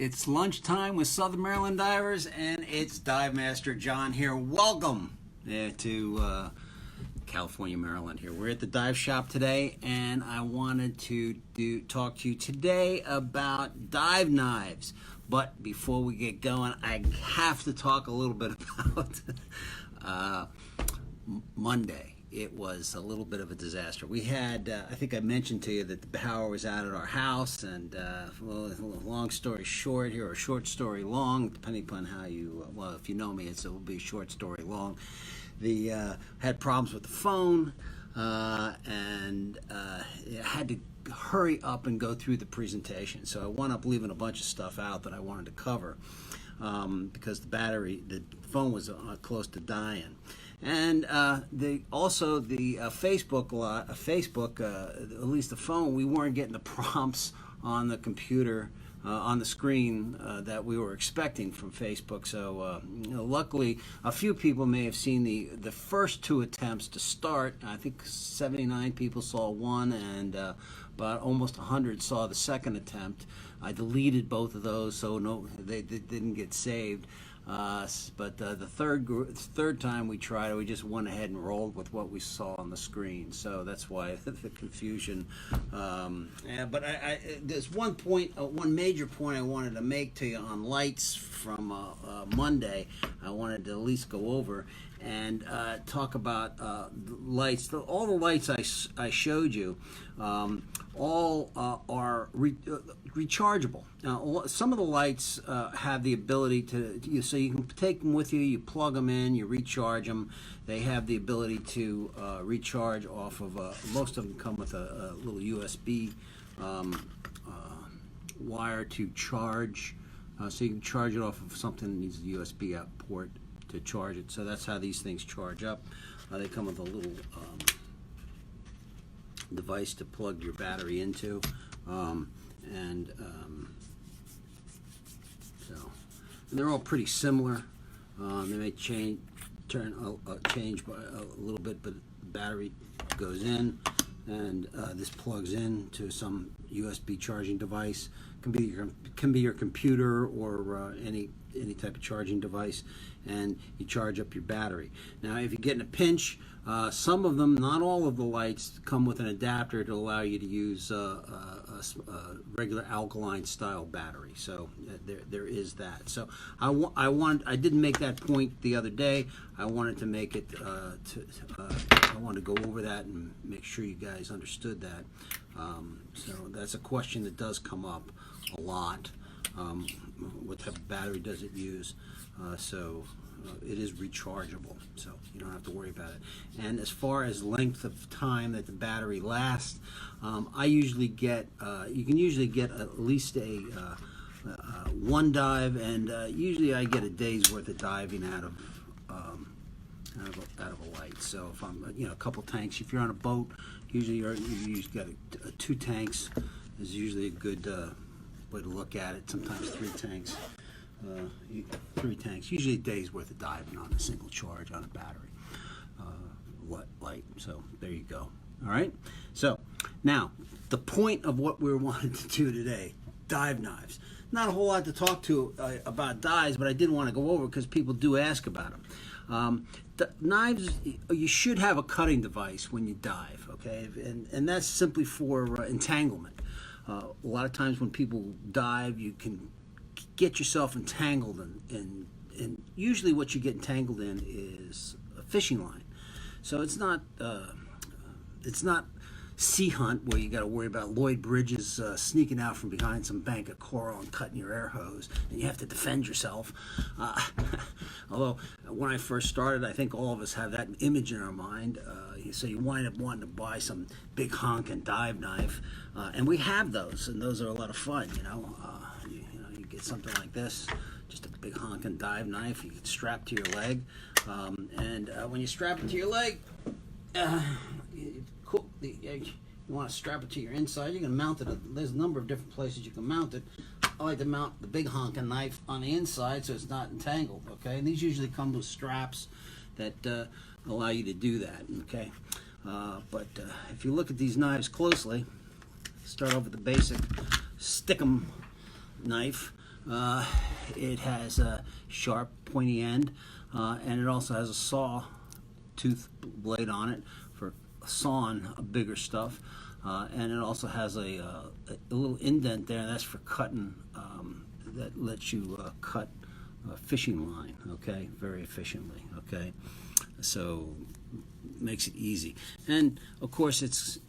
It's lunchtime with Southern Maryland Divers, and it's Dive Master John here. Welcome to California, Maryland here. We're at the dive shop today, and I wanted to talk to you today about dive knives. But before we get going, I have to talk a little bit about Monday. It was a little bit of a disaster. We had, I think I mentioned to you that the power was out at our house, and well, long story short here, or short story long, depending upon how you, well, if you know me, it will be a short story long. Had problems with the phone, and had to hurry up and go through the presentation. So I wound up leaving a bunch of stuff out that I wanted to cover because the phone was close to dying. And also the Facebook, at least the phone, we weren't getting the prompts on the computer, on the screen that we were expecting from Facebook. So luckily, a few people may have seen the first two attempts to start. I think 79 people saw one, and about almost 100 saw the second attempt. I deleted both of those, so no, they didn't get saved. But the third time we tried it, we just went ahead and rolled with what we saw on the screen. So that's why the confusion. But there's one major point I wanted to make to you on lights from Monday. I wanted to at least go over and talk about lights. All the lights I showed you all are rechargeable. Now, some of the lights have the ability to, so you can take them with you, you plug them in, you recharge them. They have the ability to recharge off of, most of them come with a little USB wire to charge. So you can charge it off of something that needs a USB out port to charge it. So that's how these things charge up. They come with a little device to plug your battery into, and they're all pretty similar. They may change by a little bit, but the battery goes in, and this plugs in to some USB charging device. Can be your computer or any type of charging device, and you charge up your battery. Now, if you get in a pinch, some of them, not all of the lights, come with an adapter to allow you to use a regular alkaline style battery. So there is that. So I didn't make that point the other day. I wanted to make it. I wanted to go over that and make sure you guys understood that. So that's a question that does come up a lot. What type of battery does it use? It is rechargeable, so you don't have to worry about it. And as far as length of time that the battery lasts, I usually get, you can usually get at least one dive, and usually I get a day's worth of diving out of a light. So if I'm, a couple tanks, if you're on a boat, usually you got two tanks is usually a good way to look at it. Sometimes three tanks. Usually a day's worth of diving on a single charge on a battery light. So there you go. All right. So now the point of what we wanted to do today: dive knives. Not a whole lot to talk to about dives, but I did want to go over because people do ask about them. The knives, you should have a cutting device when you dive. Okay, and that's simply for entanglement. A lot of times when people dive, you can get yourself entangled, and usually what you get entangled in is a fishing line. So it's not sea hunt where you got to worry about Lloyd Bridges sneaking out from behind some bank of coral and cutting your air hose, and you have to defend yourself. Although when I first started, I think all of us have that image in our mind. So you wind up wanting to buy some big honking dive knife, and we have those, and those are a lot of fun. You get something like this, just a big honking dive knife. You can strap to your leg, and when you strap it to your leg, you want to strap it to your inside. You can mount it. There's a number of different places you can mount it. I like to mount the big honking knife on the inside so it's not entangled. Okay, and these usually come with straps that allow you to do that. Okay, but if you look at these knives closely, start off with the basic stick 'em knife. It has a sharp, pointy end, and it also has a saw tooth blade on it for sawing bigger stuff. And it also has a little indent there, and that's for cutting. That lets you cut fishing line, okay, very efficiently, okay. So makes it easy, and of course it's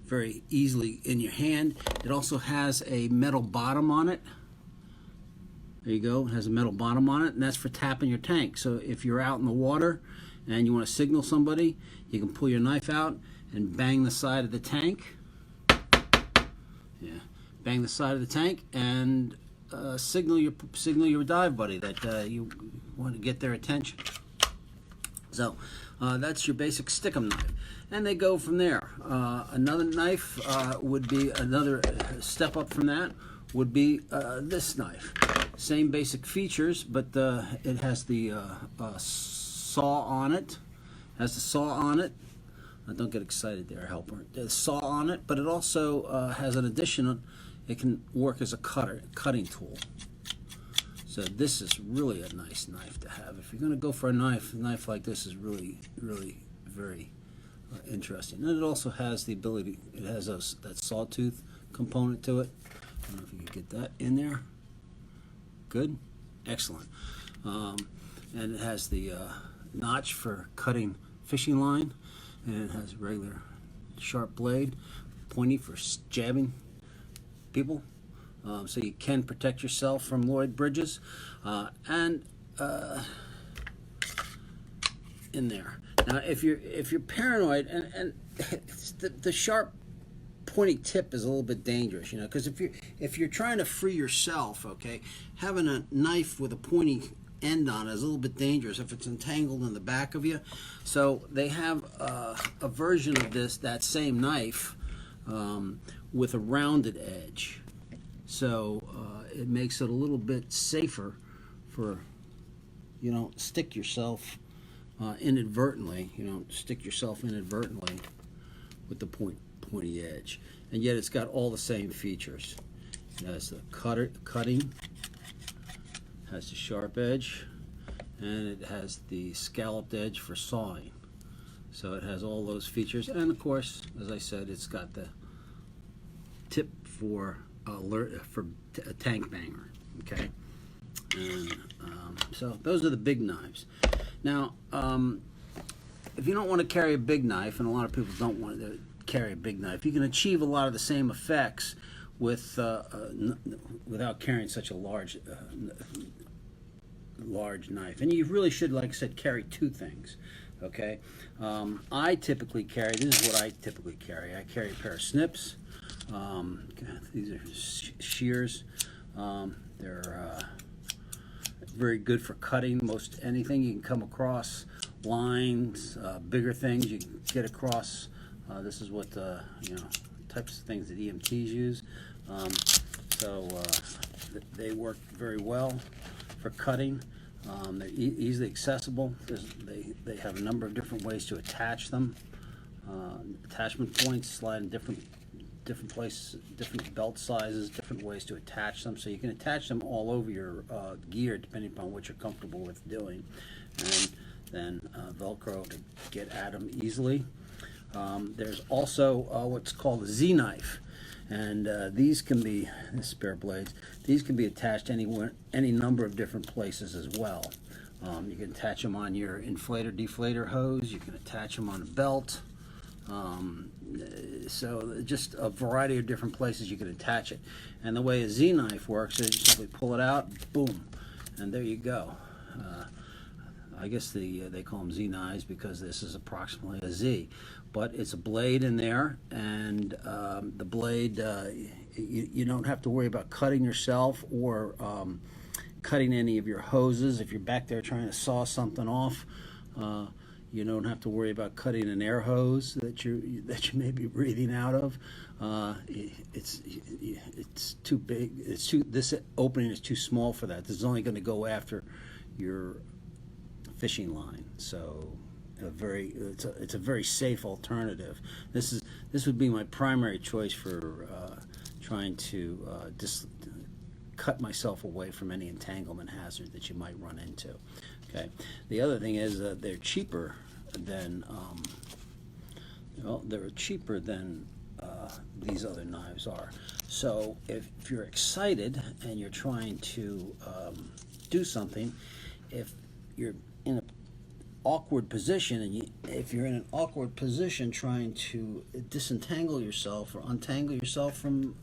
very easily in your hand. It also has a metal bottom on it. There you go. It has a metal bottom on it, and that's for tapping your tank. So if you're out in the water and you want to signal somebody, you can pull your knife out and bang the side of the tank. Yeah, bang the side of the tank and signal your dive buddy that you want to get their attention. So that's your basic stick-'em knife, and they go from there. Another knife would be another step up from that. Would be this knife. Same basic features, but it has the saw on it. Has the saw on it. Don't get excited there, helper. There's a saw on it, but it also has an addition. It can work as a cutting tool. So this is really a nice knife to have. If you're going to go for a knife like this is really, really very interesting. And it also has the ability. It has that sawtooth component to it. I don't know if you can get that in there. Good, excellent. And it has the notch for cutting fishing line, and it has a regular sharp blade, pointy for jabbing people. So you can protect yourself from Lloyd bridges, and in there. Now, if you're paranoid, and the sharp pointy tip is a little bit dangerous, you know, because if you're trying to free yourself, okay, having a knife with a pointy end on it is a little bit dangerous if it's entangled in the back of you. So they have a version of that same knife with a rounded edge. So it makes it a little bit safer for you don't stick yourself inadvertently. You don't stick yourself inadvertently with the pointy edge, and yet it's got all the same features. It has the cutting, has the sharp edge, and it has the scalloped edge for sawing. So it has all those features, and of course, as I said, it's got the tip for a tank banger. Okay, and so those are the big knives. Now, if you don't want to carry a big knife, and a lot of people don't want to carry a big knife, you can achieve a lot of the same effects with without carrying such a large knife. And you really should, like I said, carry two things. Okay, I typically carry. This is what I typically carry. I carry a pair of snips. These are shears. They're very good for cutting most anything you can come across. Lines, bigger things you can get across. This is what types of things that EMTs use. So they work very well for cutting. They're easily accessible. They have a number of different ways to attach them. Attachment points slide in different places, different belt sizes, different ways to attach them. So you can attach them all over your gear depending upon what you're comfortable with doing. And then Velcro to get at them easily. There's also what's called a Z-knife, and these can be spare blades. These can be attached any number of different places as well. You can attach them on your inflator-deflator hose. You can attach them on a belt. So just a variety of different places you can attach it. And the way a Z-knife works is you simply pull it out, boom, and there you go. I guess they call them Z-knives because this is approximately a Z. But it's a blade in there, and the blade, you don't have to worry about cutting yourself or cutting any of your hoses. If you're back there trying to saw something off, you don't have to worry about cutting an air hose that you may be breathing out of. It's too big. This opening is too small for that. This is only going to go after your fishing line. So it's a very safe alternative. This would be my primary choice for trying to cut myself away from any entanglement hazard that you might run into. Okay. The other thing is they're cheaper than these other knives are. So if you're excited and you're trying to do something, if you're in an awkward position, and if you're in an awkward position trying to disentangle yourself or untangle yourself from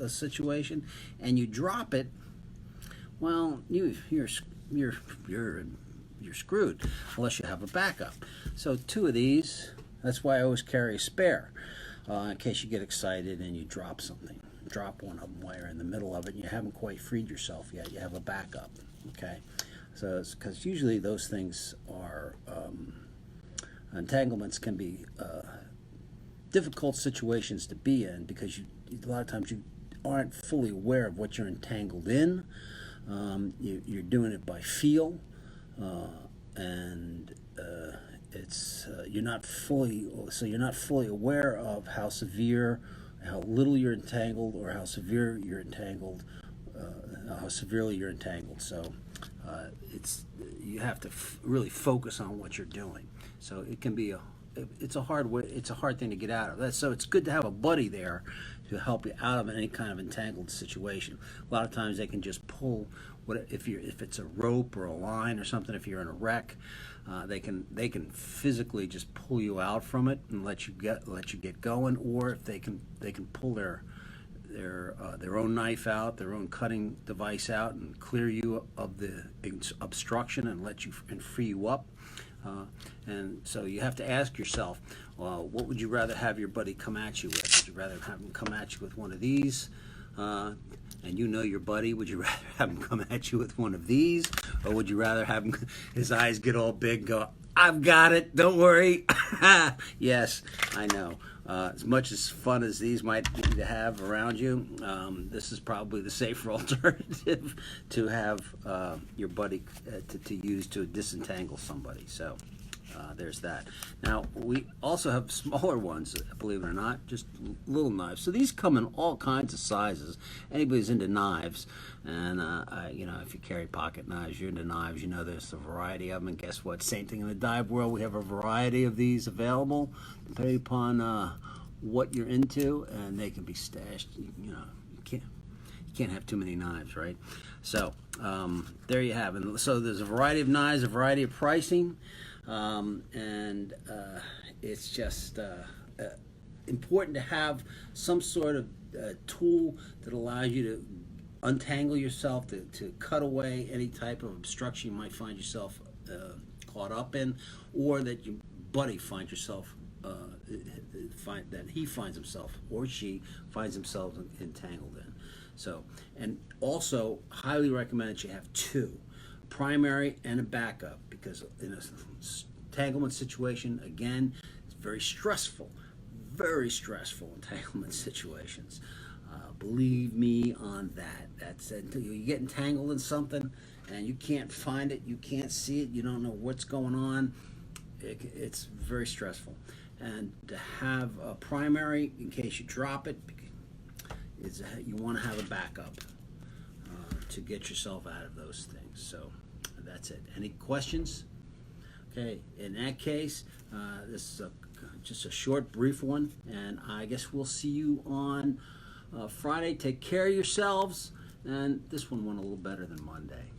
a situation, and you drop it, well, you're screwed unless you have a backup. So 2 of these. That's why I always carry a spare in case you get excited and you drop something. Drop one of them while you're in the middle of it and you haven't quite freed yourself yet. You have a backup. Okay, so it's because usually those things are entanglements can be difficult situations to be in, because a lot of times you aren't fully aware of what you're entangled in. You're doing it by feel, and it's you're not fully aware of how severe, how little you're entangled, or how severe you're entangled, how severely you're entangled. So you have to really focus on what you're doing. So it can be it's a hard thing to get out of. So it's good to have a buddy there to help you out of any kind of entangled situation. A lot of times they can just pull if it's a rope or a line or something. If you're in a wreck, they can physically just pull you out from it and let you get going. Or if they can pull their own knife out, their own cutting device out, and clear you of the obstruction and free you up. And so you have to ask yourself, what would you rather have your buddy come at you with? Would you rather have him come at you with one of these, and you know your buddy? Would you rather have him come at you with one of these, or would you rather have his eyes get all big and go, "I've got it, don't worry"? Yes, I know. As much as fun as these might be to have around you, this is probably the safer alternative to have your buddy to use to disentangle somebody. So there's that. Now, we also have smaller ones, believe it or not, just little knives. So these come in all kinds of sizes. Anybody's into knives, and if you carry pocket knives, you're into knives, you know there's a variety of them. And guess what? Same thing in the dive world. We have a variety of these available, depending upon what you're into, and they can be stashed. You can't have too many knives, right? So there you have it. So there's a variety of knives, a variety of pricing. And it's just important to have some sort of tool that allows you to untangle yourself, to cut away any type of obstruction you might find yourself caught up in, or that your buddy finds yourself that he finds himself or she finds themselves entangled in. So, and also highly recommend that you have 2. Primary and a backup, because in a entanglement situation, again, it's very stressful entanglement situations. Believe me on that. That's until you get entangled in something and you can't find it, you can't see it, you don't know what's going on. It's very stressful. And to have a primary in case you drop it, you want to have a backup to get yourself out of those things. So that's it. Any questions? Okay, in that case, this is just a short, brief one, and I guess we'll see you on Friday. Take care of yourselves, and this one went a little better than Monday.